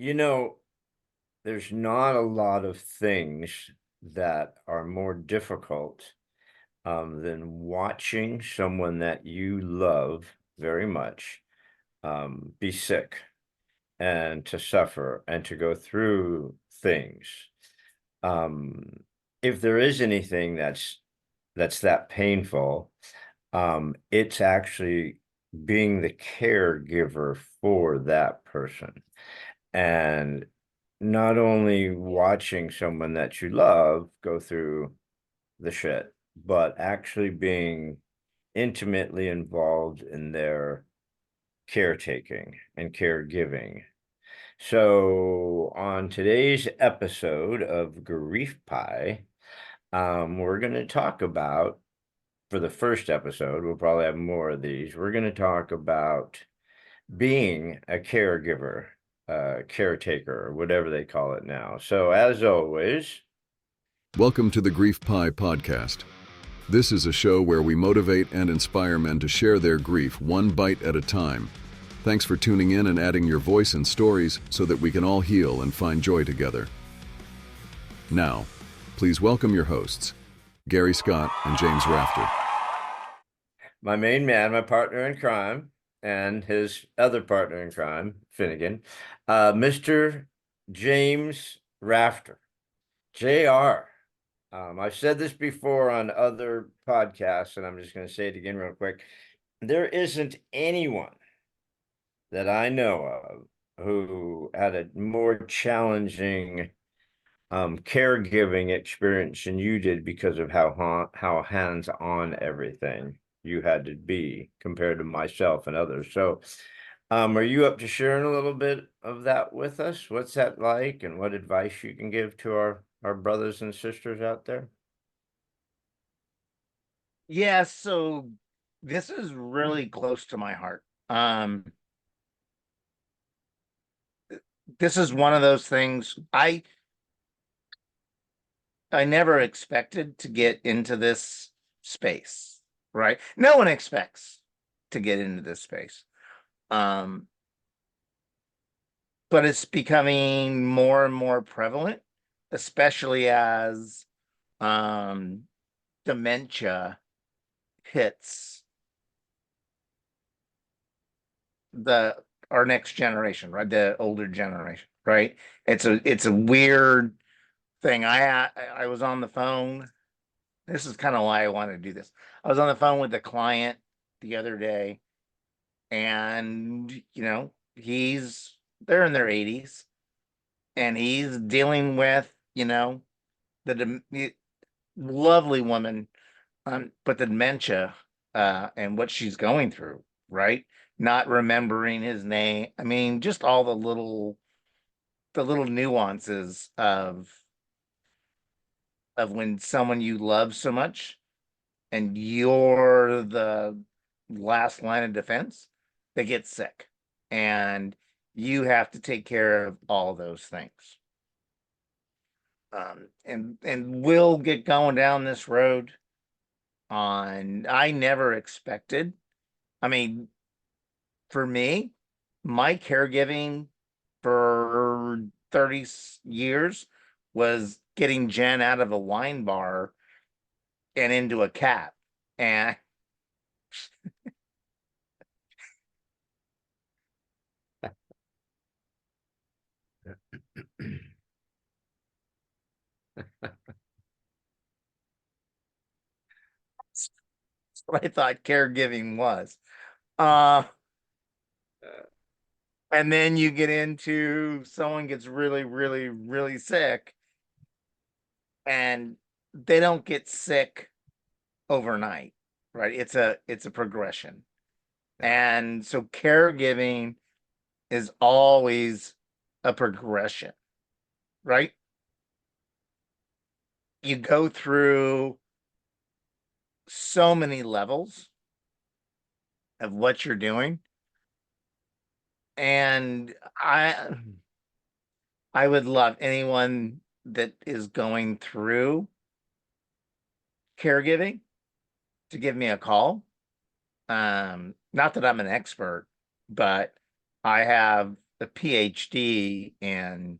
You know, there's not a lot of things that are more difficult than watching someone that you love very much be sick and to suffer and to go through things. Um, if there is anything that's that painful, it's actually being the caregiver for that person. And not only watching someone that you love go through the shit, but actually being intimately involved in their caretaking and caregiving. So, on today's episode of Grief Pie, we're going to talk about, for the first episode, we'll probably have more of these. We're going to talk about being a caregiver, caretaker, or whatever they call it now. So, as always, Welcome to the Grief Pie podcast. This is a show where we motivate and inspire men to share their grief one bite at a time. Thanks for tuning in and adding your voice and stories so that we can all heal and find joy together. Now, please welcome your hosts, Gary Scott and James Rafter. my main man, my partner in crime, and his other partner in crime, Finnegan, Mr. James Rafter, JR. I've said this before on other podcasts, and I'm just going to say it again real quick. There isn't anyone that I know of who had a more challenging caregiving experience than you did because of how hands-on everything you had to be compared to myself and others. So, are you up to sharing a little bit of that with us? What's that like, and what advice you can give to our brothers and sisters out there? Yeah, so this is really close to my heart. This is one of those things I never expected to get into this space, right? No one expects to get into this space. Um, but it's becoming more and more prevalent, especially as dementia hits our next generation, right? The older generation, right? It's a weird thing. I was on the phone. This is kind of why I wanted to do this. I was on the phone with a client the other day, and they're in their 80s, and he's dealing with the lovely woman, but the dementia, and what she's going through, right? Not remembering his name. I mean, just all the little nuances of when someone you love so much and you're the last line of defense, they get sick, and you have to take care of all those things. And we'll get going down this road on. I never expected. I mean, for me, my caregiving for 30 years was getting Jen out of a wine bar and into a cab. And that's what I thought caregiving was. Uh, and then you get into someone gets really, really, really sick, and they don't get sick overnight, right? It's a progression. And so caregiving is always a progression, right? You go through so many levels of what you're doing. And I would love anyone that is going through caregiving to give me a call. Not that I'm an expert, but I have a PhD in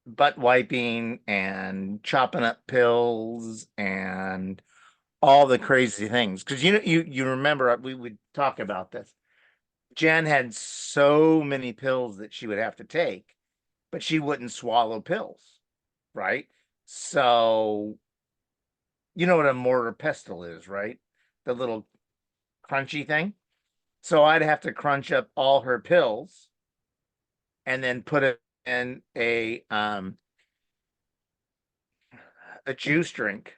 butt wiping and chopping up pills and all the crazy things. Because you remember we would talk about this. Jen had so many pills that she would have to take, but she wouldn't swallow pills, right? So you know what a mortar pestle is, right? The little crunchy thing. So I'd have to crunch up all her pills and then put it in a juice drink,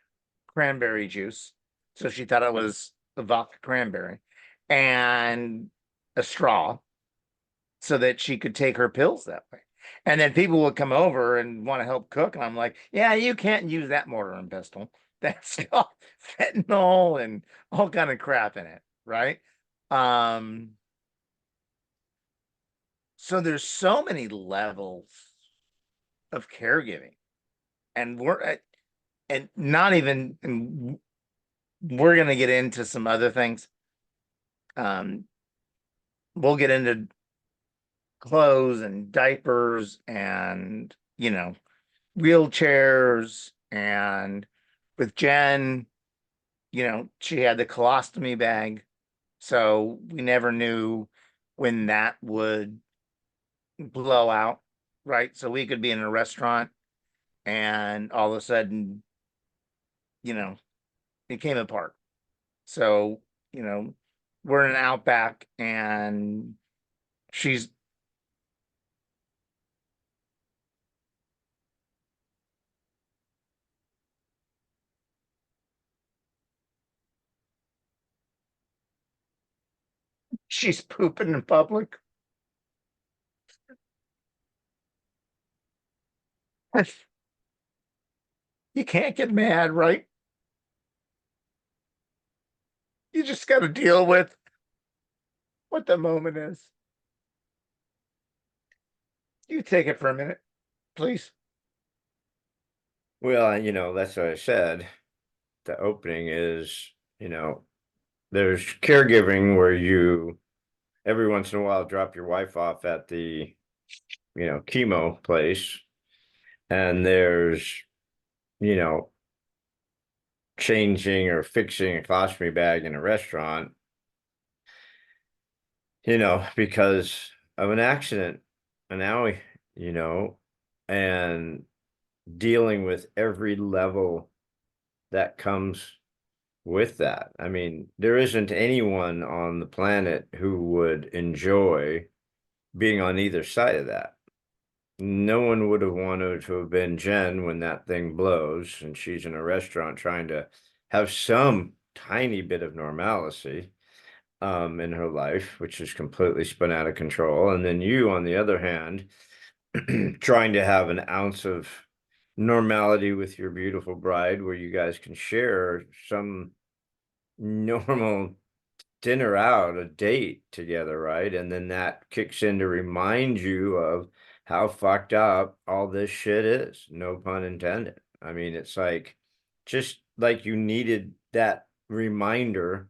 cranberry juice. So she thought it was a vodka cranberry and a straw so that she could take her pills that way. And then people would come over and want to help cook. And I'm like, yeah, you can't use that mortar and pestle. That's got fentanyl and all kind of crap in it, right? Um, so there's so many levels of caregiving, and and not even, and we're gonna get into some other things. Um, we'll get into clothes and diapers and wheelchairs, and with Jen, she had the colostomy bag, so we never knew when that would blow out, right? So we could be in a restaurant and all of a sudden, you know, it came apart. So, you know, we're in an outback and she's she's pooping in public. You can't get mad, right? You just got to deal with what the moment is. You take it for a minute, please. Well, that's what I said. The opening is, there's caregiving where you every once in a while drop your wife off at the, chemo place. And there's, you know, changing or fixing a colostomy bag in a restaurant, because of an accident, an alley, you know, and dealing with every level that comes with that. I mean, there isn't anyone on the planet who would enjoy being on either side of that. No one would have wanted to have been Jen when that thing blows and she's in a restaurant trying to have some tiny bit of normalcy in her life, which is completely spun out of control. And then you, on the other hand, trying to have an ounce of normality with your beautiful bride where you guys can share some normal dinner out, a date together, right? And then that kicks in to remind you of how fucked up all this shit is. No pun intended. I mean, it's like just like you needed that reminder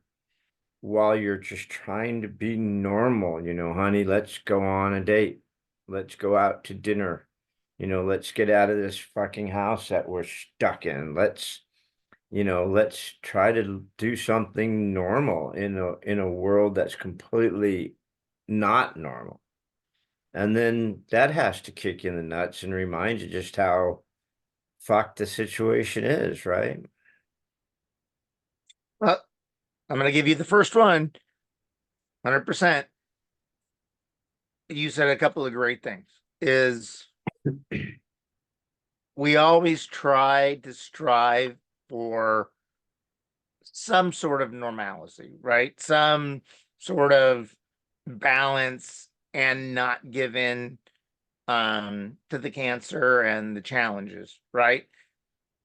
while you're just trying to be normal, honey, let's go on a date. Let's go out to dinner. Let's get out of this fucking house that we're stuck in. Let's try to do something normal in a world that's completely not normal. And then that has to kick you in the nuts and remind you just how fucked the situation is, right? Well, I'm going to give you the first one, 100%. You said a couple of great things. Is we always try to strive for some sort of normalcy, right? Some sort of balance and not give in to the cancer and the challenges, right?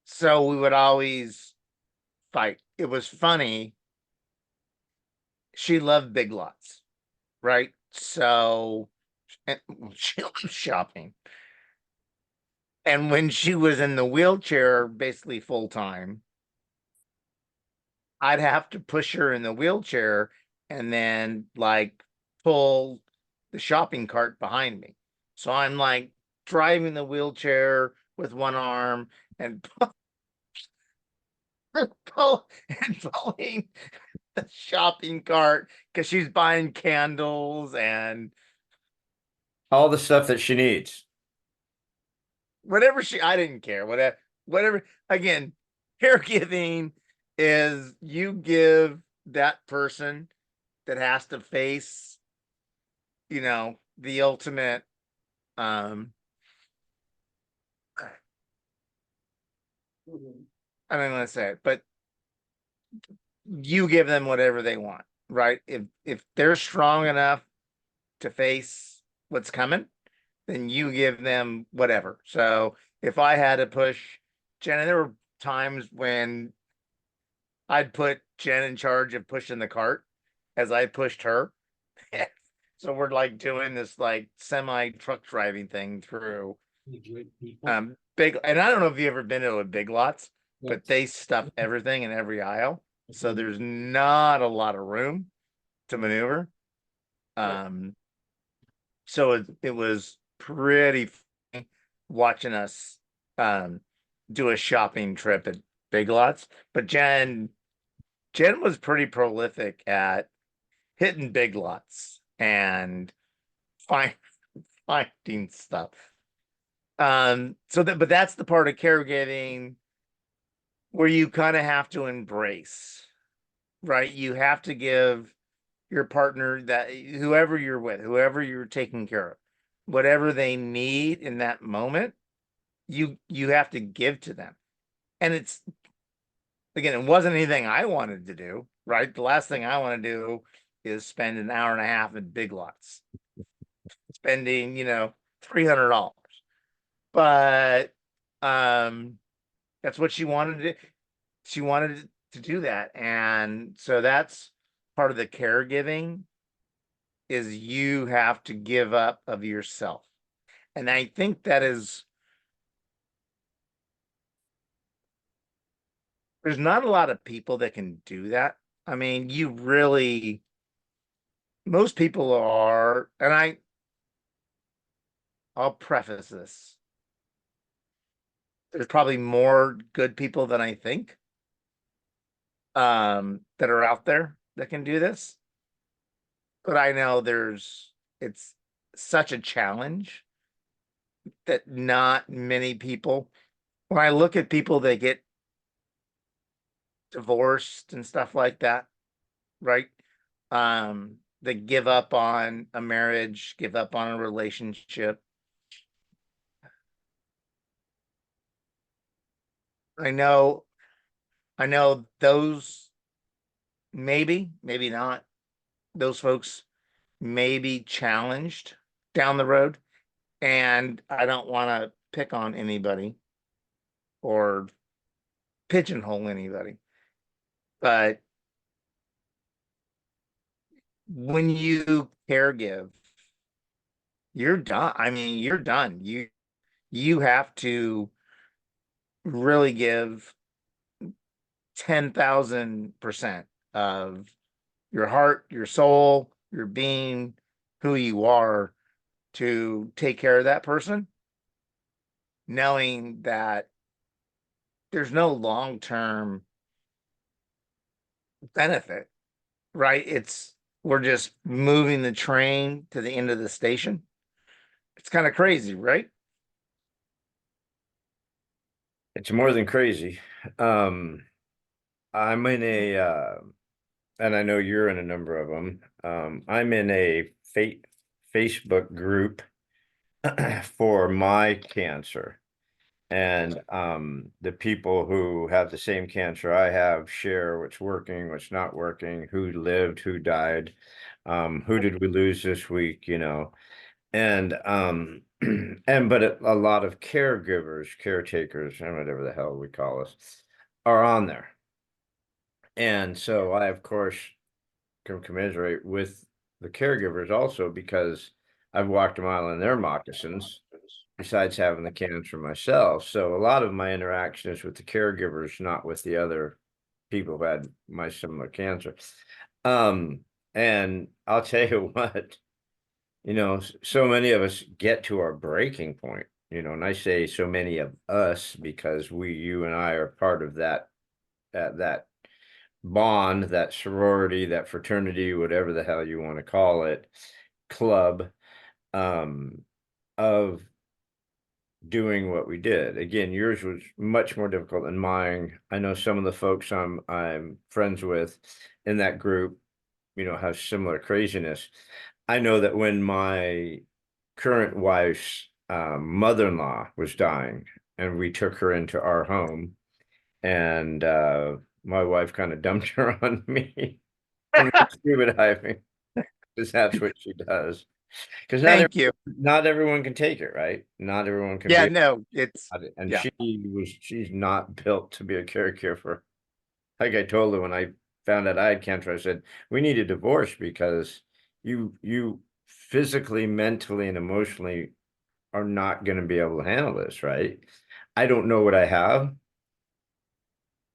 So we would always fight. It was funny. She loved Big Lots, right? So she loved shopping. And when she was in the wheelchair, basically full time, I'd have to push her in the wheelchair and then like pull the shopping cart behind me. So I'm like driving the wheelchair with one arm and pulling the shopping cart because she's buying candles and All the stuff that she needs. whatever I didn't care, whatever. Again, caregiving is you give that person that has to face, the ultimate, um, I don't want to say it, but you give them whatever they want, right? If they're strong enough to face what's coming, then you give them whatever. So if I had to push Jen, and there were times when I'd put Jen in charge of pushing the cart as I pushed her. So we're like doing this like semi truck driving thing through big, and I don't know if you ever been to a Big Lots, but they stuff everything in every aisle. So there's not a lot of room to maneuver. Um so it was pretty funny watching us um do a shopping trip at Big Lots. But Jen was pretty prolific at hitting Big Lots and find, finding stuff. But that's the part of caregiving where you kind of have to embrace, right? You have to give your partner, that whoever you're with, whoever you're taking care of, whatever they need in that moment, you have to give to them. And it's, again, it wasn't anything I wanted to do, right? The last thing I want to do is spend an hour and a half at Big Lots, spending, $300. But that's what she wanted to, she wanted to do that. And so that's part of the caregiving, is you have to give up of yourself. And I think that is, there's not a lot of people that can do that. I mean, you really, most people are, and I'll preface this. There's probably more good people than I think, that are out there that can do this. But I know it's such a challenge that not many people, when I look at people that get divorced and stuff like that, right? That give up on a marriage, give up on a relationship. I know, I know those, maybe not. Those folks may be challenged down the road. And I don't want to pick on anybody or pigeonhole anybody. But when you caregive, you're done. I mean, you're done. You have to really give 10,000% of your heart, your soul, your being, who you are, to take care of that person, knowing that there's no long-term benefit, right? We're just moving the train to the end of the station. It's kind of crazy, right? It's more than crazy. Um, I'm in and I know you're in a number of them. I'm in a Facebook group for my cancer. And the people who have the same cancer I have share what's working, what's not working, who lived, who died, who did we lose this week, and but a lot of caregivers, caretakers, and whatever the hell we call us, are on there. And so I, of course, can commiserate with the caregivers also, because I've walked a mile in their moccasins besides having the cancer myself. So a lot of my interaction is with the caregivers, not with the other people who had my similar cancer. And I'll tell you what, so many of us get to our breaking point, and I say so many of us because you and I are part of that bond, that sorority, that fraternity, whatever the hell you want to call it, club, um, of doing what we did. Again, yours was much more difficult than mine. I know some of the folks I'm friends with in that group, have similar craziness. I know that when my current wife's mother-in-law was dying, and we took her into our home, and my wife kind of dumped her on me and went scuba diving because that's what she does. Because Thank you. not everyone can take it, right? Not everyone can Yeah, be, no, it's and yeah. she's not built to be a caregiver. Like I told her when I found out I had cancer, I said, we need a divorce because you physically, mentally, and emotionally are not going to be able to handle this, right? I don't know what I have,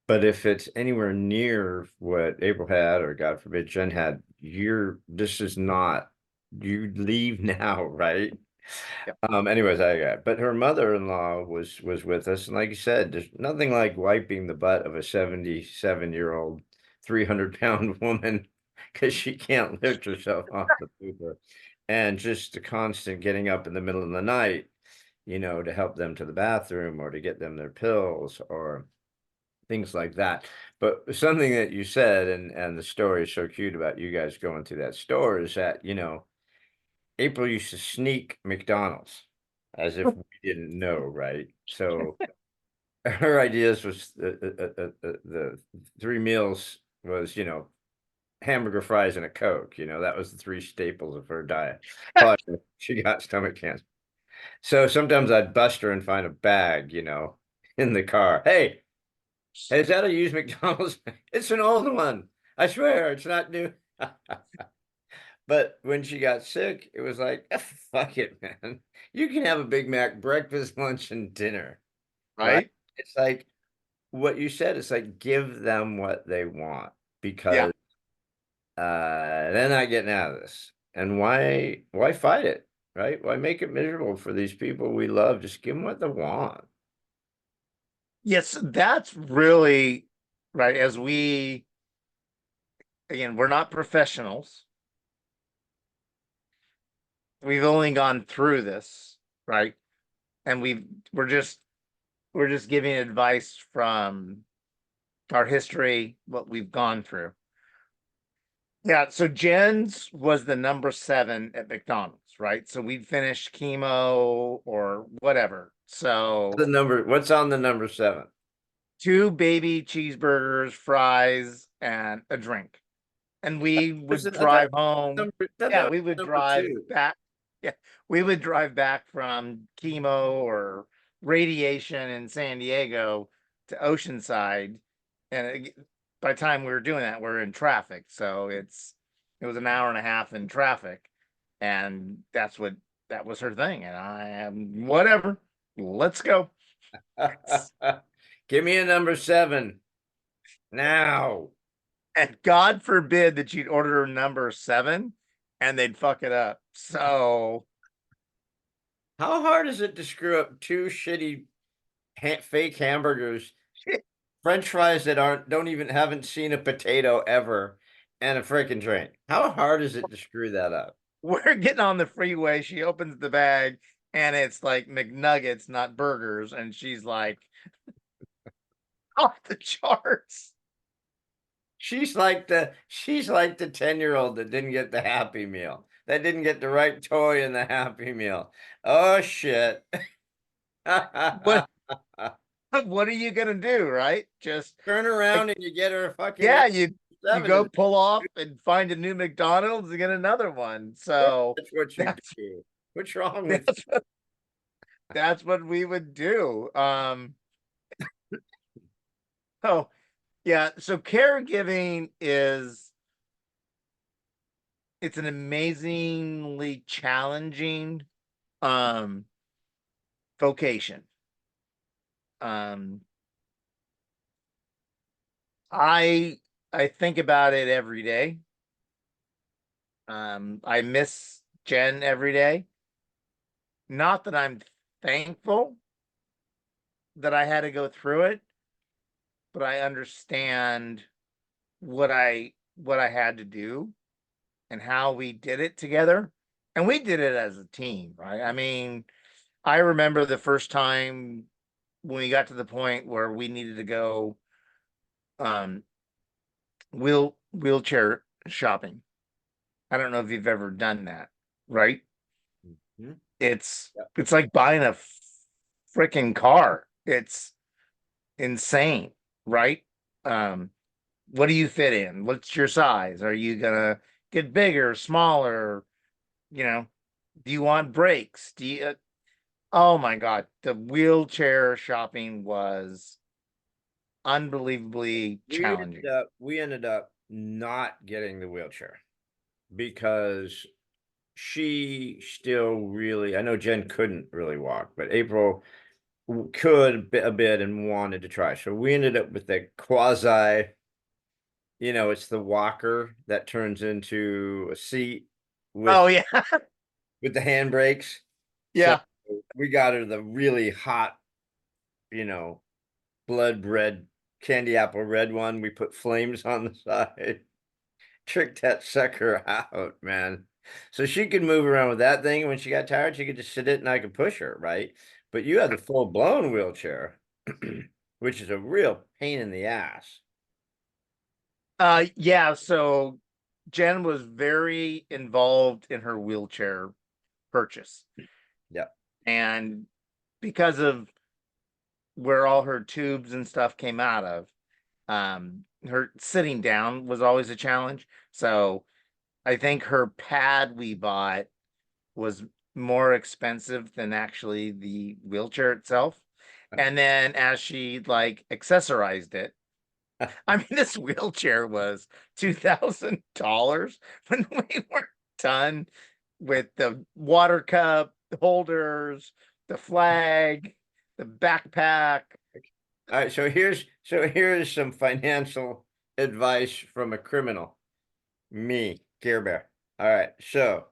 but if it's anywhere near what April had, or God forbid Jen had, this is not, you leave now, right? Yeah. Anyways, I got, but her mother-in-law was with us, and like you said, there's nothing like wiping the butt of a 77-year-old, 300-pound woman because she can't lift herself off the paper, and just the constant getting up in the middle of the night, to help them to the bathroom or to get them their pills or things like that. But something that you said, and the story is so cute about you guys going through that store, is that, April used to sneak McDonald's as if we didn't know, right? So her ideas was the three meals was, hamburger, fries, and a Coke. That was the three staples of her diet. Probably she got stomach cancer. So sometimes I'd bust her and find a bag, in the car. Hey, is that a used McDonald's? It's an old one. I swear it's not new. But when she got sick, it was like, fuck it, man. You can have a Big Mac breakfast, lunch, and dinner, right? Right? It's like what you said. It's like give them what they want Yeah. because they're not getting out of this. And why fight it, right? Why make it miserable for these people we love? Just give them what they want. Yes, that's really right. As we again, we're not professionals. We've only gone through this, right? And we're just we're just giving advice from our history, what we've gone through. Yeah, so Jen's was the number 7 at McDonald's, right? So we'd finished chemo or whatever. So What's on the number 7? 2 baby cheeseburgers, fries, and a drink. And we would That's drive home. that Yeah, was we would number drive 2. back. Yeah, we would drive back from chemo or radiation in San Diego to Oceanside. And by the time we were doing that, we're in traffic. So it was an hour and a half in traffic. And that was her thing. And I am whatever. Let's go. Give me a number 7 now. And God forbid that you'd order number 7 and they'd fuck it up. So How hard is it to screw up two shitty fake hamburgers, French fries that don't even haven't seen a potato ever, and a freaking drink? How hard is it to screw that up? we're getting on the freeway. She opens the bag and it's like McNuggets, not burgers. And she's like, off the charts. She's like the 10-year-old that didn't get the Happy Meal, that didn't get the right toy in the Happy Meal. Oh shit. What what are you gonna do, right? Just Turn like, around and you get her a fucking yeah, you 7. go pull off and find a new McDonald's and get another one. So That's what you that's do. What's wrong with that's that's what we would do. Oh yeah, so caregiving is it's an amazingly challenging um vocation. Um I I think about it every day. I miss Jen every day. Not that I'm thankful that I had to go through it, but I understand what I had to do and how we did it together. And we did it as a team, right? I mean, I remember the first time when we got to the point where we needed to go um wheelchair shopping. I don't know if you've ever done that, right? Mhm. It's Yep. it's like buying a freaking car. It's insane, right? Um, what do you fit in? What's your size? Are you gonna get bigger, smaller? You know, do you want brakes? Do you? Oh my God, the wheelchair shopping was unbelievably challenging. We ended up not getting the wheelchair because she still really, I know Jen couldn't really walk, but April could a bit and wanted to try. So we ended up with the quasi, it's the walker that turns into a seat Oh with yeah, with the handbrakes. So yeah. we got her the really hot, you know, blood red, candy apple red one. We put flames on the side, tricked that sucker out, man. So she could move around with that thing. When she got tired, she could just sit it and I could push her, right? But you have the full blown wheelchair, which is a real pain in the ass. Yeah, so Jen was very involved in her wheelchair purchase. Yeah. And because of where all her tubes and stuff came out of, her sitting down was always a challenge. So I think her pad we bought was more expensive than actually the wheelchair itself. And then as she like accessorized it, I mean, this wheelchair was $2,000 when we were done with the water cup, the holders, the flag, the backpack. All right, so here's some financial advice from a criminal. Me, Care Bear. All right, so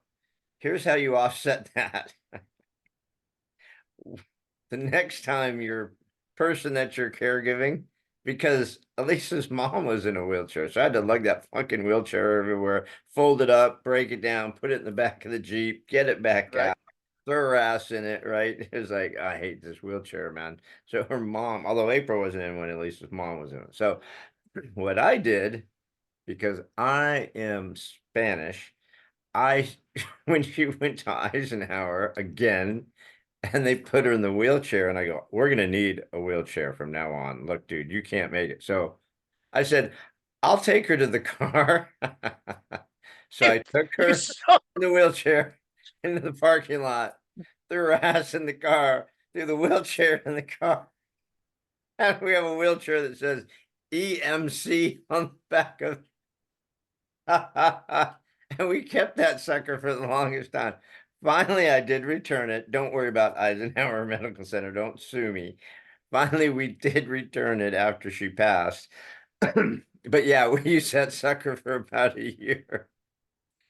here's how you offset that. The next time your person that you're caregiving, because Elisa's mom was in a wheelchair, so I had to lug that fucking wheelchair everywhere, fold it up, break it down, put it in the back of the Jeep, get it back Right. out, throw her ass in it, right? It was like, I hate this wheelchair, man. So her mom, although April wasn't in when Elisa's mom was in it. So what I did, because I am Spanish, I when she went to Eisenhower again, and they put her in the wheelchair, and I go, we're gonna need a wheelchair from now on. Look, dude, you can't make it. So I said, I'll take her to the car. So I took You're her so in the wheelchair into the parking lot, threw her ass in the car, threw the wheelchair in the car, and we have a wheelchair that says EMC on the back of and we kept that sucker for the longest time. Finally, I did return it. Don't worry about Eisenhower Medical Center. Don't sue me. Finally, we did return it after she passed. But yeah, we used that sucker for about a year.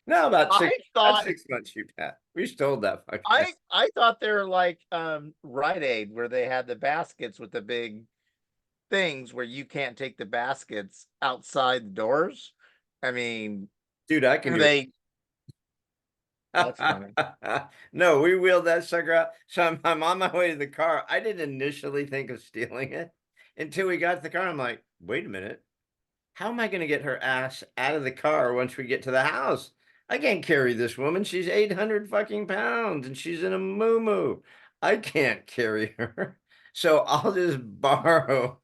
No, I about thought 6 months she passed. We stole that fucking thing. I thought they were like Rite Aid where they had the baskets with the big things where you can't take the baskets outside the doors. I mean, Dude, I can do they that's funny. No, we wheeled that sucker out. So I'm on my way to the car. I didn't initially think of stealing it until we got to the car. I'm like, wait a minute. How am I going to get her ass out of the car once we get to the house? I can't carry this woman. She's 800 fucking pounds and she's in a moo. I can't carry her. So I'll just borrow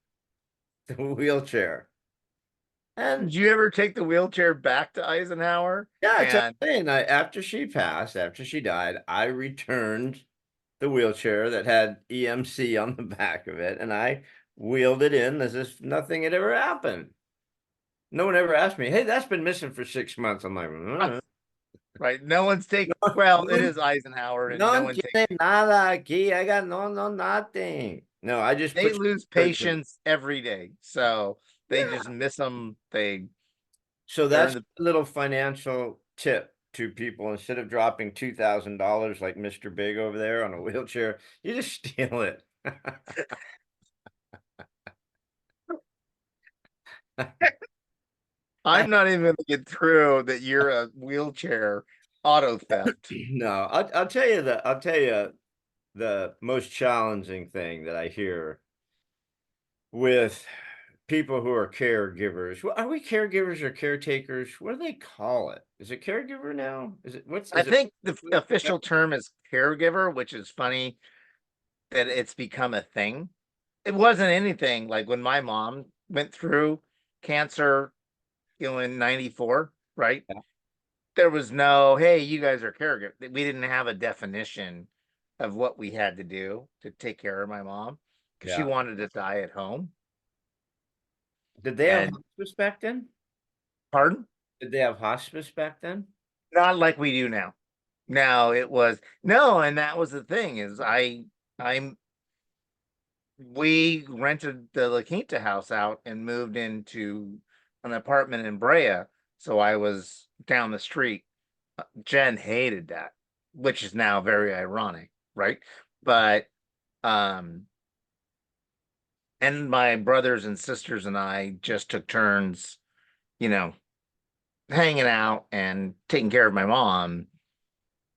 the wheelchair. And Did you ever take the wheelchair back to Eisenhower? yeah, that's what And I'm saying. After she passed, after she died, I returned the wheelchair that had EMC on the back of it, and I wheeled it in as if nothing had ever happened. No one ever asked me, "Hey, that's been missing for 6 months." I'm like, right, no one's take. no, Well, it no, is Eisenhower, and no no one takes. tiene nada aquí. I got no nothing. No, I just They put lose words in. patience every day, so they Yeah. just miss them. They're So in that's the a little financial tip to people instead of dropping $2,000 like Mr. Big over there on a wheelchair, you just steal it. I'm not even gonna get through that you're a wheelchair auto theft. No, I'll tell you the most challenging thing that I hear with people who are caregivers. Are we caregivers or caretakers? What do they call it? Is it caregiver now? I is it? think the official term is caregiver, which is funny that it's become a thing. It wasn't anything like when my mom went through cancer, in 94, right? Yeah. There was no, hey, you guys are caregiver. We didn't have a definition of what we had to do to take care of my mom because she Yeah. wanted to die at home. Did they have And hospice back then? pardon? Did they have hospice back then? Not like we do now. Now it was no, and that was the thing is I'm we rented the La Quinta house out and moved into an apartment in Brea. So I was down the street. Jen hated that, which is now very ironic, right? But um and my brothers and sisters and I just took turns, you know, hanging out and taking care of my mom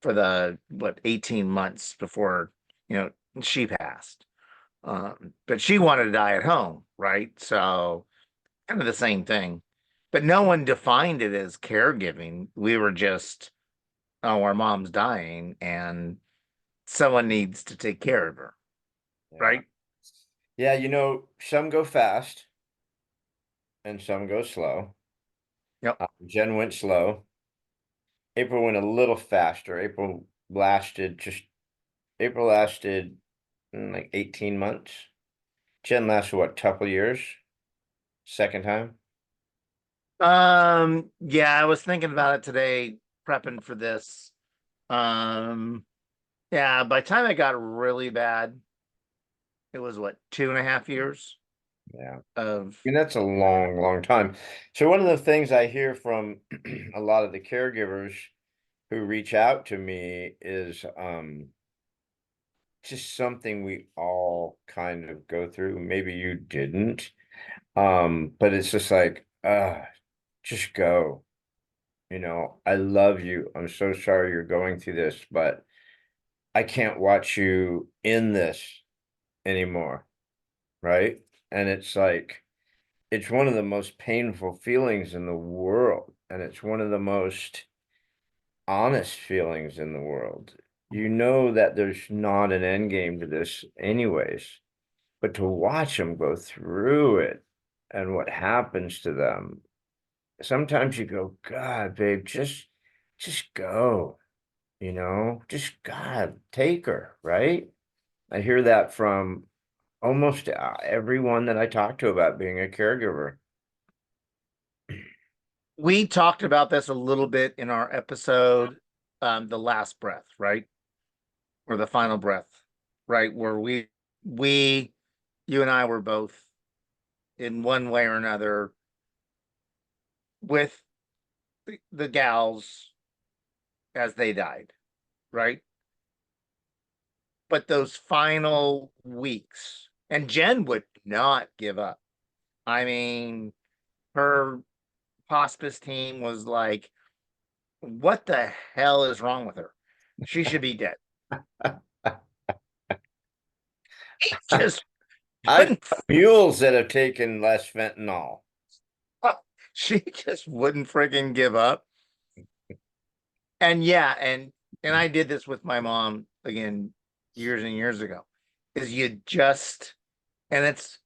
for the 18 months before, you know, she passed. But she wanted to die at home, right? So kind of the same thing. But no one defined it as caregiving. We were just, oh, our mom's dying and someone needs to take care of her, Yeah. right? Yeah, some go fast and some go slow. Yep. Jen went slow. April went a little faster. April lasted like 18 months. Jen lasted what, couple years? Second time? Yeah, I was thinking about it today, prepping for this. Yeah, by the time it got really bad, it was what, 2.5 years Yeah. of That's a long, long time. So one of the things I hear from a lot of the caregivers who reach out to me is just something we all kind of go through. Maybe you didn't. But it's just like, just go. I love you. I'm so sorry you're going through this, but I can't watch you in this anymore, right? And it's like it's one of the most painful feelings in the world, and it's one of the most honest feelings in the world. You know that there's not an end game to this anyways, but to watch them go through it and what happens to them, sometimes you go, God, babe, just go, just God, take her, right? I hear that from almost everyone that I talk to about being a caregiver. we talked about this a little bit in our episode, the last breath, right? Or the final breath, right? Where we you and I were both in one way or another with the gals as they died, right? But those final weeks, and Jen would not give up. I mean, her hospice team was like, what the hell is wrong with her? She should be dead. Just I wouldn't, mules that have taken less fentanyl. she just wouldn't freaking give up. And yeah, and I did this with my mom again years and years ago. Is you just and it's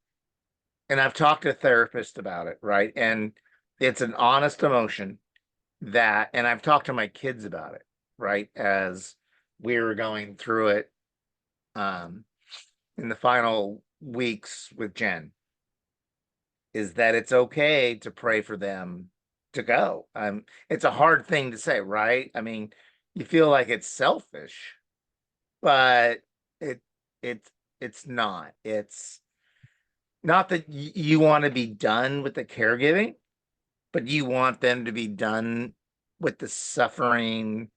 and I've talked to a therapist about it, right? And it's an honest emotion that, and I've talked to my kids about it, right? As we were going through it um in the final weeks with Jen, is that it's okay to pray for them to go. It's a hard thing to say, right? I mean, you feel like it's selfish, but it it's it's not. It's not that you want to be done with the caregiving, but you want them to be done with the suffering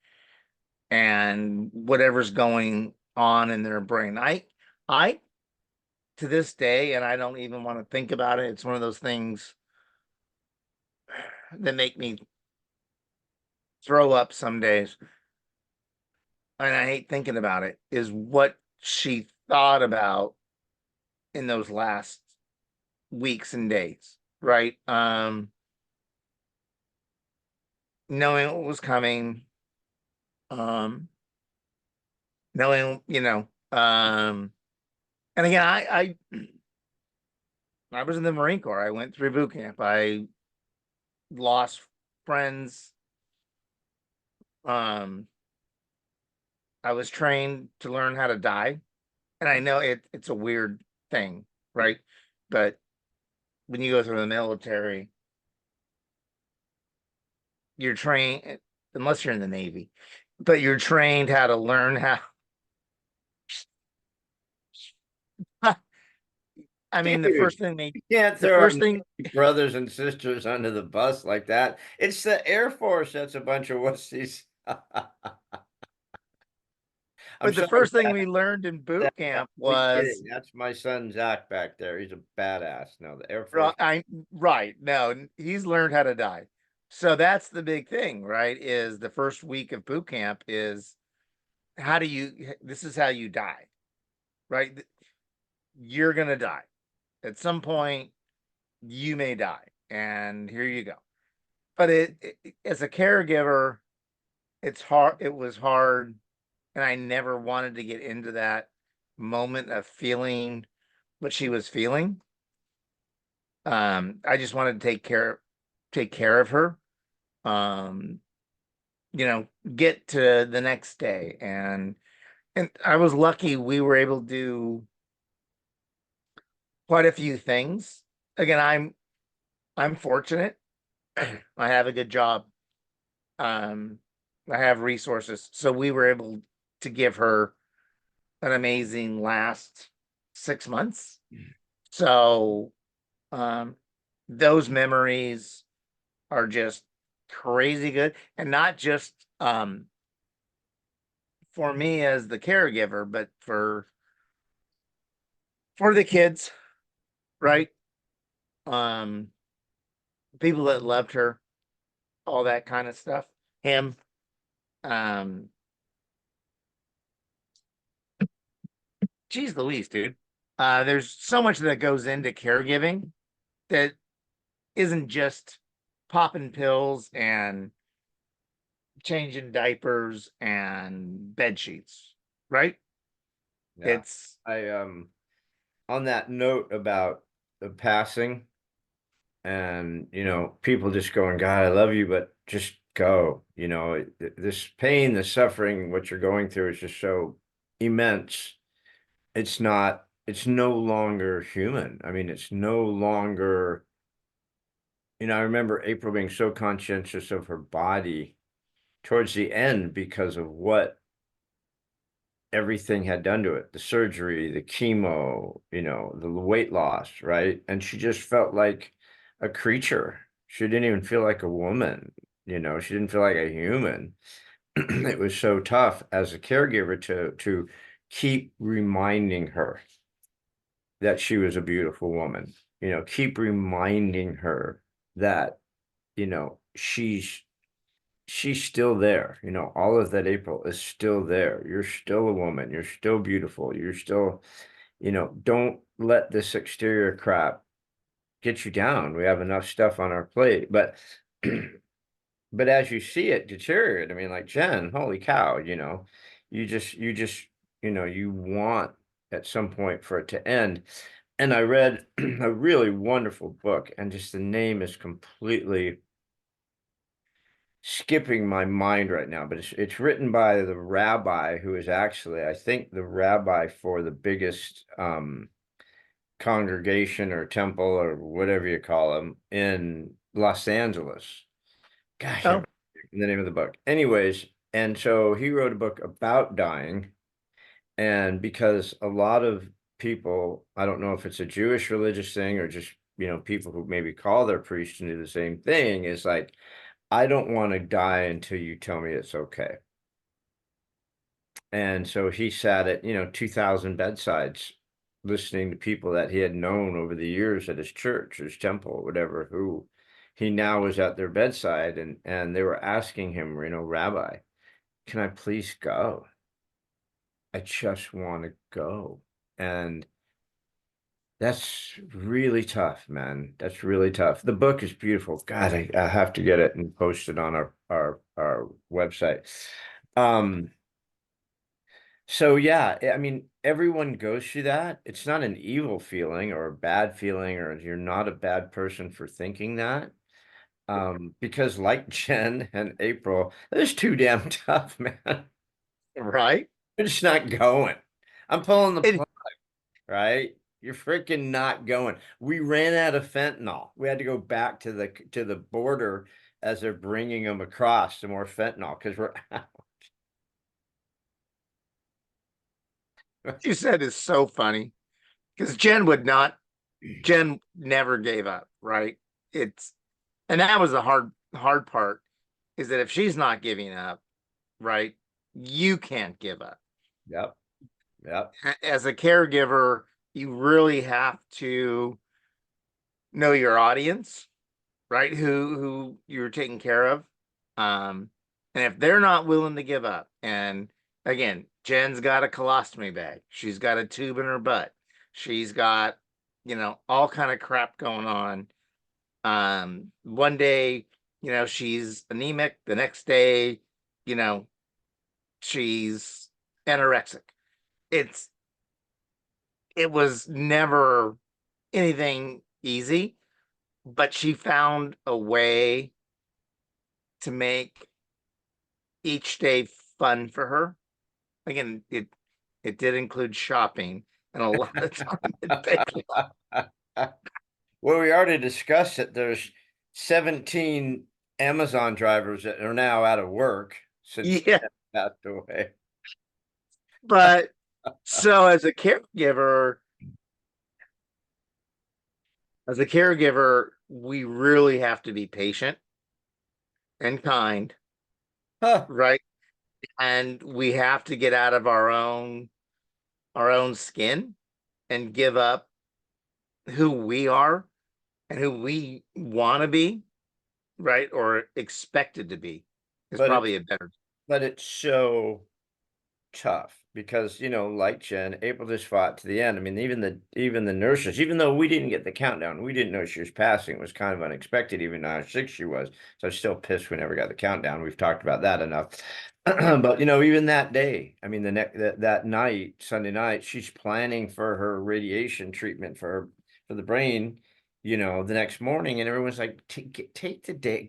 and whatever's going on in their brain. I to this day, and I don't even want to think about it. It's one of those things that make me throw up some days. And I hate thinking about it, is what she thought about in those last weeks and days, right? Knowing what was coming, um, knowing, and again, I was in the Marine Corps. I went through boot camp. I lost friends. Um, I was trained to learn how to die. And I know it's a weird thing, right? But when you go through the military, you're trained, unless you're in the Navy, but you're trained how to learn how. I mean, Dude, you can't the throw our first thing, brothers and sisters under the bus like that. It's the Air Force that's a bunch of wussies. I'm but the sorry, first thing we learned in boot Zach. I'm camp only was kidding. That's my son Zach back there. He's a badass. No, the Air Force. right. No, he's learned how to die. So that's the big thing, right? Is the first week of boot camp is this is how you die, right? You're gonna die at some point. You may die, and here you go. But as a caregiver, it's hard. It was hard, and I never wanted to get into that moment of feeling what she was feeling. I just wanted to take care of her. Um, get to the next day, and I was lucky we were able to do quite a few things. Again, I'm fortunate. I have a good job. Um, I have resources, so we were able to give her an amazing last 6 months. So, um, those memories are just crazy good, and not just for me as the caregiver, but for the kids, right? Um, people that loved her, all that kind of stuff. Him. Um, Geez Louise, dude. There's so much that goes into caregiving that isn't just popping pills and changing diapers and bed sheets, right? Yeah. It's I on that note about the passing and people just going, God, I love you, but just go. This pain, the suffering, what you're going through is just so immense. It's no longer human. I mean, it's no longer, I remember April being so conscientious of her body towards the end because of what everything had done to it, the surgery, the chemo, the weight loss, right? And she just felt like a creature. She didn't even feel like a woman, she didn't feel like a human. It was so tough as a caregiver to keep reminding her that she was a beautiful woman, keep reminding her that, she's still there. All of that April is still there. You're still a woman. You're still beautiful. You're still, don't let this exterior crap get you down. We have enough stuff on our plate. But but as you see it deteriorate, I mean, like Jen, holy cow, you just, you want at some point for it to end. And I read a really wonderful book, and just the name is completely skipping my mind right now, but it's written by the rabbi who is actually, I think, the rabbi for the biggest congregation or temple or whatever you call them in Los Angeles. God, I can't oh, remember the name of the book. Anyways, and so he wrote a book about dying, and because a lot of people, I don't know if it's a Jewish religious thing or just people who maybe call their priest and do the same thing, is like, I don't want to die until you tell me it's okay. And so he sat at, 2,000 bedsides listening to people that he had known over the years at his church, his temple, whatever, who he now was at their bedside, and they were asking him, Rabbi, can I please go? I just want to go. And that's really tough, man. That's really tough. The book is beautiful. God, I have to get it and post it on our website. Um, so yeah, I mean, everyone goes through that. It's not an evil feeling or a bad feeling, or you're not a bad person for thinking that. Because like Jen and April, it's too damn tough, man. Right? You're just not going. I'm pulling the It, plug, right? You're freaking not going. We ran out of fentanyl. We had to go back to the border as they're bringing them across some more fentanyl because we're you said is so funny because Jen never gave up, right? It's, and that was the hard part is that if she's not giving up, right, you can't give up. Yep, yep. As a caregiver, you really have to know your audience, right? Who you're taking care of. Um, and if they're not willing to give up, and again, Jen's got a colostomy bag, she's got a tube in her butt, she's got, all kind of crap going on. One day, she's anemic, the next day, you know, she's anorexic. It's it was never anything easy, but she found a way to make each day fun for her. Again, it did include shopping and a lot of time at Bailey. Well, we already discussed it. There's 17 Amazon drivers that are now out of work since Yeah, Jen passed away. but so as a caregiver, we really have to be patient and kind, Huh. right? And we have to get out of our own skin and give up who we are and who we want to be, right? Or expected to be is But probably it's a better. but it's so tough because like Jen, April just fought to the end. I mean, even the nurses, even though we didn't get the countdown, we didn't know she was passing. It was kind of unexpected, even how sick she was. So I was still pissed we never got the countdown. We've talked about that enough. But even that day, I mean, that night, Sunday night, she's planning for her radiation treatment for the brain. The next morning, and everyone's like, take the day,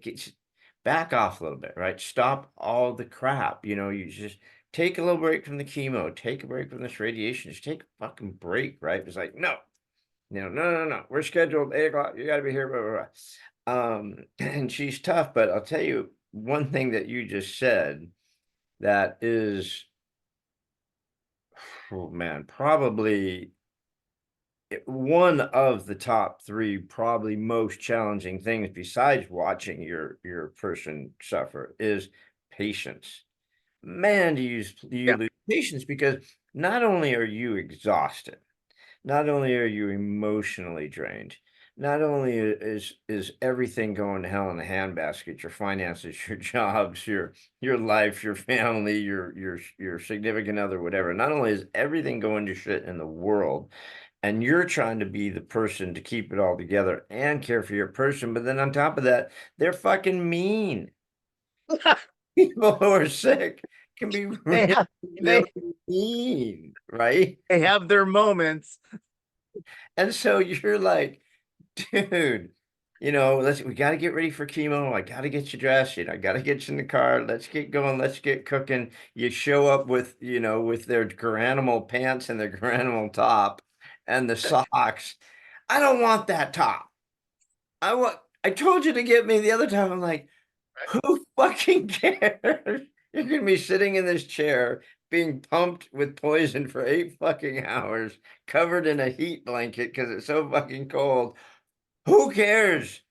back off a little bit, right? Stop all the crap. You just take a little break from the chemo, take a break from this radiation, just take a fucking break, right? It's like, no, no, no, no. We're scheduled 8 o'clock. You got to be here, blah, blah, blah. And she's tough, but I'll tell you one thing that you just said that is, oh man, probably one of the top three, probably most challenging things besides watching your person suffer is patience. Man, do you Yeah. lose patience because not only are you exhausted, not only are you emotionally drained, not only is everything going to hell in a handbasket, your finances, your jobs, your life, your family, your significant other, whatever. Not only is everything going to shit in the world, and you're trying to be the person to keep it all together and care for your person, but then on top of that, they're fucking mean. People who are sick can be they really, have really they mean, right? they have their moments. And so you're like, dude, we got to get ready for chemo. I got to get you dressed. I got to get you in the car. Let's get going. Let's get cooking. You show up with their Garanimal pants and their Garanimal top and the socks. I don't want that top. I told you to get me the other time. I'm like, who fucking cares? You're gonna be sitting in this chair being pumped with poison for 8 fucking hours, covered in a heat blanket because it's so fucking cold. Who cares?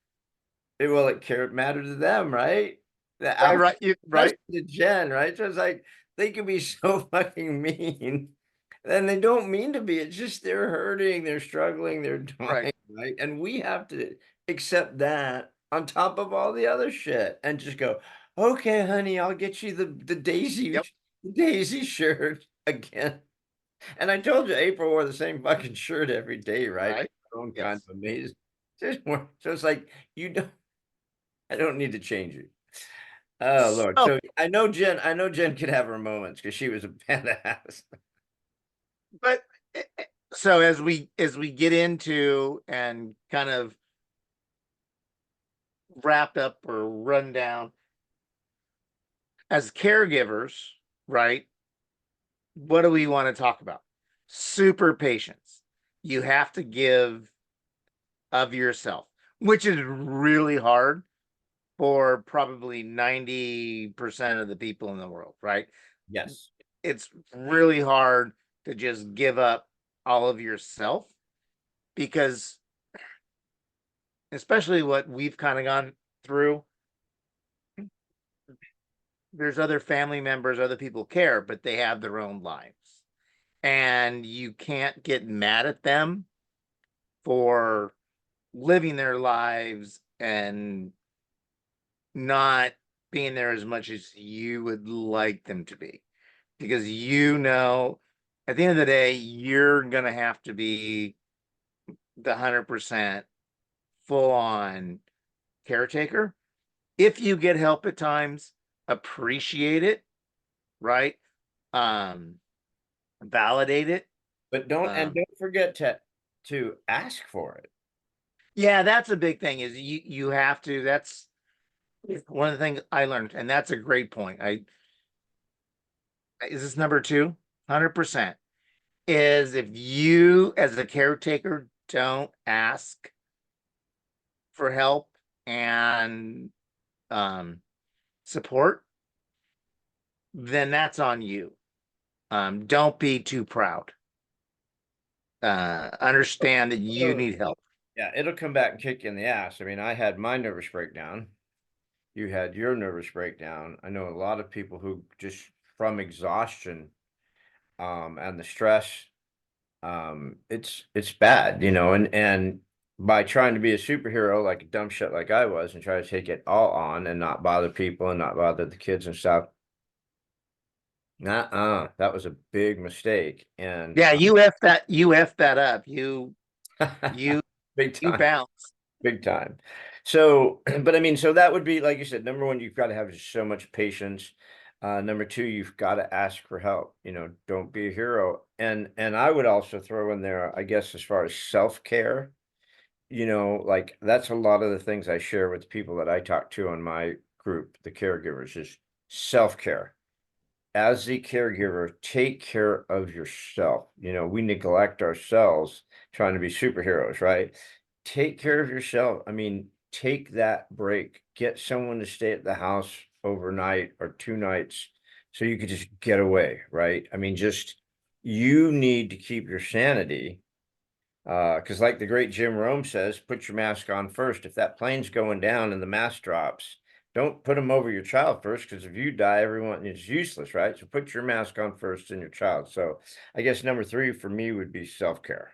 Well, it matter to them, right? the Right, out, right, especially right, to Jen, right? So it's like they can be so fucking mean, and they don't mean to be. It's just they're hurting, they're struggling, they're right. dying, right? And we have to accept that on top of all the other shit, and just go, okay, honey, I'll get you Yep, the daisy shirt again. And I told you April wore the same fucking shirt every day, right? right. Her own kind Yes. of amazing. Just more, so it's like you don't. I don't need to change it. Oh Lord. So, So I know Jen could have her moments because she was a badass. but so as we get into and kind of wrap up or run down as caregivers, right? What do we want to talk about? Super patience. You have to give of yourself, which is really hard for probably 90% of the people in the world, right? Yes. It's really hard to just give up all of yourself because, especially what we've kind of gone through, there's other family members, other people care, but they have their own lives. And you can't get mad at them for living their lives and not being there as much as you would like them to be. Because at the end of the day, you're going to have to be the 100% full on caretaker. If you get help at times, appreciate it, right? Um, Validate it. But Um, don't forget to ask for it. yeah, that's a big thing is you have to, that's one of the things I learned, and that's a great point. Is this number two? 100% is if you as a caretaker don't ask for help and um support, then that's on you. Don't be too proud. Understand that you Oh, need help. yeah, it'll come back and kick you in the ass. I mean, I had my nervous breakdown. You had your nervous breakdown. I know a lot of people who just from exhaustion, and the stress, it's bad, and by trying to be a superhero like a dumb shit like I was and try to take it all on and not bother people and not bother the kids and stuff. That was a big mistake. And Yeah, you f that up. You big you time, bounce. big time. So, but I mean, so that would be like you said, number one, you've got to have so much patience. Number two, you've got to ask for help. Don't be a hero. And I would also throw in there, I guess, as far as self-care. Like that's a lot of the things I share with the people that I talk to on my group, the caregivers, is self-care. As the caregiver, take care of yourself. We neglect ourselves trying to be superheroes, right? Take care of yourself. I mean, take that break. Get someone to stay at the house overnight or 2 nights so you could just get away, right? I mean, just you need to keep your sanity. Because like the great Jim Rome says, put your mask on first. If that plane's going down and the mask drops, don't put them over your child first, because if you die, everyone is useless, right? So put your mask on first and your child. So I guess number three for me would be self-care.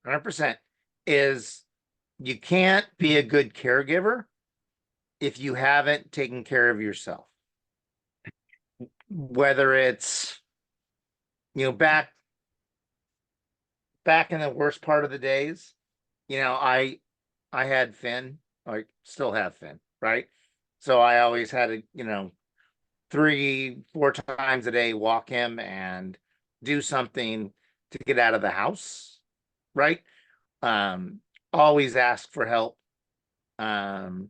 100% is you can't be a good caregiver if you haven't taken care of yourself. Whether it's back in the worst part of the days, I had Finn, I still have Finn, right? So I always had to, 3, 4 times a day walk him and do something to get out of the house, right? Um, Always ask for help. Um,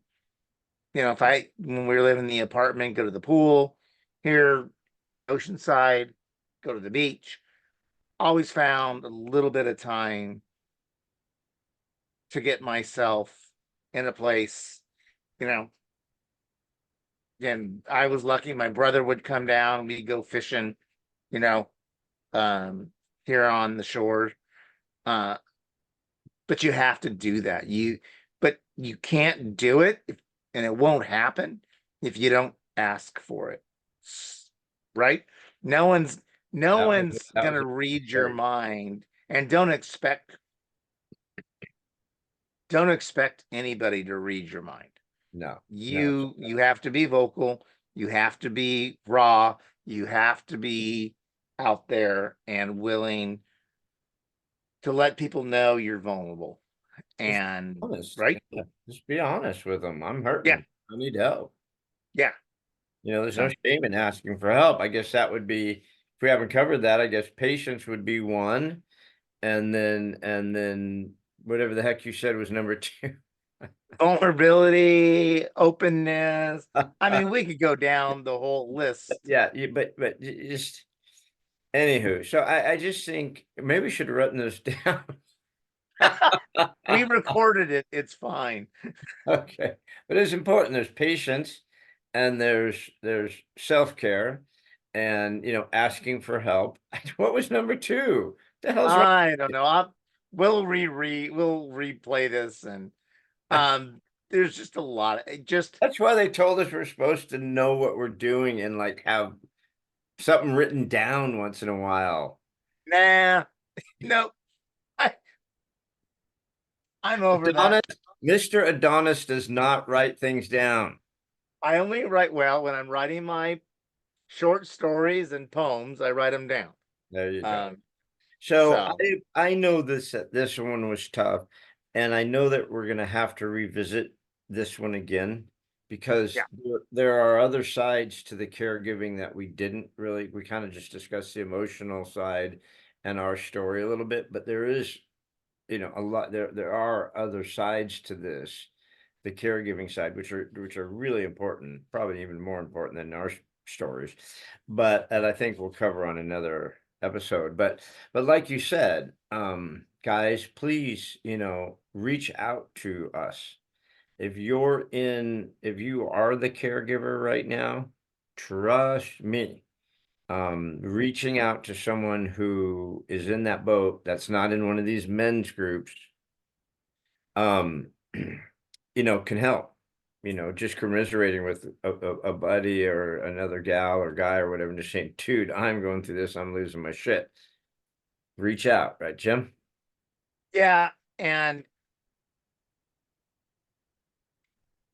if when we were living in the apartment, go to the pool here, Oceanside, go to the beach. Always found a little bit of time to get myself in a place, you know. And I was lucky my brother would come down, we'd go fishing, you know, um, here on the shore. Uh, but you have to do that. But you can't do it and it won't happen if you don't ask for it. Right? No one's no That was one's that was gonna a read your very mind, and don't expect anybody to read your mind. no, no. You have to be vocal, you have to be raw, you have to be out there and willing to let people know you're vulnerable. Just And honest. right? Yeah, just be honest with them. I'm Yeah, hurting. I need help. yeah. There's no Um, shame in asking for help. I guess that would be, if we haven't covered that, I guess patience would be one, and then whatever the heck you said was number two. Vulnerability, openness. I mean, we could go down the whole list. Yeah, but just anywho. So I just think maybe we should have written this down. We recorded it. It's fine. Okay, but it's important. There's patience, and there's self-care, and asking for help. What was number two? The hell's wrong? I don't know. We'll replay this, and there's just a lot. Just That's why they told us we're supposed to know what we're doing and like have something written down once in a while. nah, no. I I'm over that. Adonis, Mr. Adonis does not write things down. I only write well when I'm writing my short stories and poems. I write them down. There you go. Um, So so I know this one was tough, and I know that we're gonna have to revisit this one again because yeah, there are other sides to the caregiving that we kind of just discussed the emotional side and our story a little bit, but there is, a lot there are other sides to this, the caregiving side, which are really important, probably even more important than our stories, but and I think we'll cover on another episode. But like you said, guys, please, reach out to us if you are the caregiver right now. Trust me, reaching out to someone who is in that boat that's not in one of these men's groups, um can help. Just commiserating with a buddy or another gal or guy or whatever, and just saying, dude, I'm going through this, I'm losing my shit. Reach out, right, Jim? yeah. And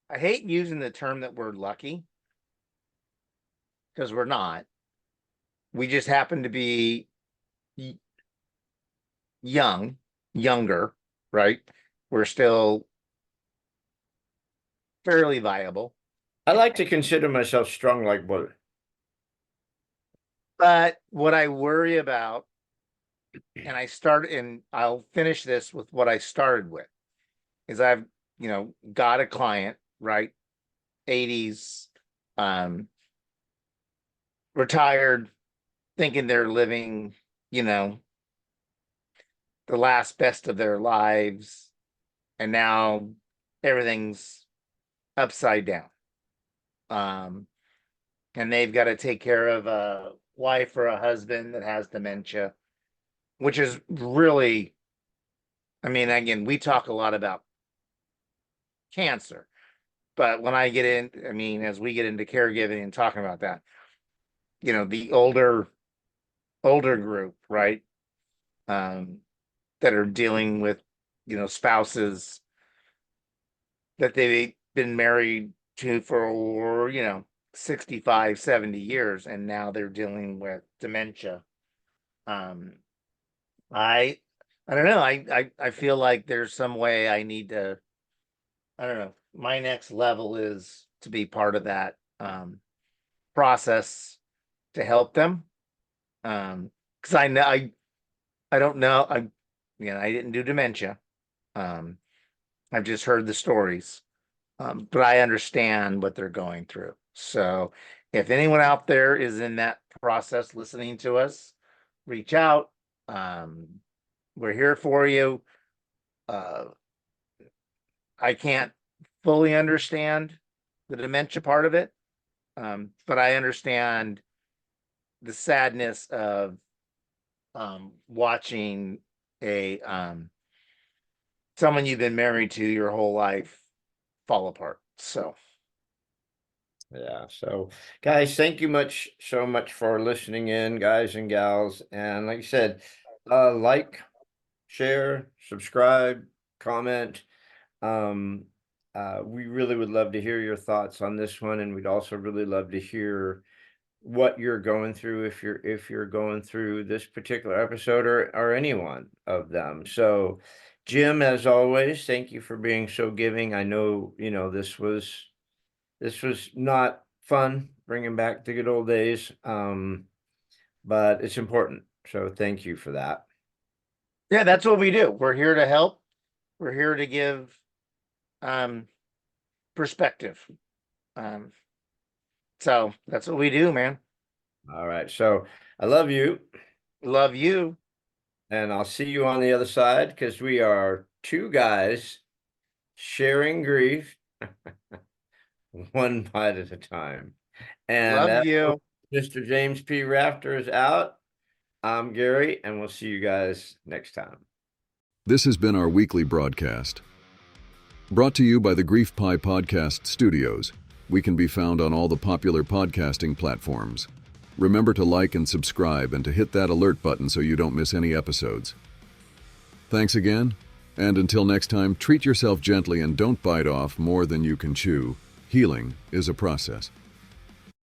I hate using the term that we're lucky because we're not. We just happen to be young, younger, right? We're still fairly viable. I like to consider myself strong like bull. But what I worry about, and I'll finish this with what I started with, is I've, got a client, right? 80s, um, retired, thinking they're living, you know, the last best of their lives. And now everything's upside down. Um, and they've got to take care of a wife or a husband that has dementia, which is really, I mean, again, we talk a lot about cancer, but when I get in, I mean, as we get into caregiving and talking about that, the older group, right? Um, that are dealing with, spouses that they've been married to for, 65, 70 years, and now they're dealing with dementia. Um, I I don't know. I feel like there's some way I need to, I don't know. My next level is to be part of that process to help them. Because I know I don't know. I didn't do dementia. Um, I've just heard the stories. But I understand what they're going through. So if anyone out there is in that process listening to us, reach out. Um, we're here for you. Uh, I can't fully understand the dementia part of it, but I understand the sadness of watching a someone you've been married to your whole life fall apart. So Yeah. So, guys, thank you so much for listening in, guys and gals. And like I said, like, share, subscribe, comment. Um, we really would love to hear your thoughts on this one, and we'd also really love to hear what you're going through if you're going through this particular episode or any one of them. So, Jim, as always, thank you for being so giving. I know, this was not fun bringing back the good old days, but it's important. So thank you for that. yeah, that's what we do. We're here to help. We're here to give um perspective. Um, so that's what we do, man. All right. So I love you, Love you. and I'll see you on the other side because we are two guys sharing grief one bite at a time. And Love as you. Mr. James P. Rafter is out, I'm Gary, and we'll see you guys next time. This has been our weekly broadcast. Brought to you by the Grief Pie Podcast Studios. We can be found on all the popular podcasting platforms. Remember to like and subscribe and to hit that alert button so you don't miss any episodes. Thanks again, and until next time, treat yourself gently and don't bite off more than you can chew. Healing is a process.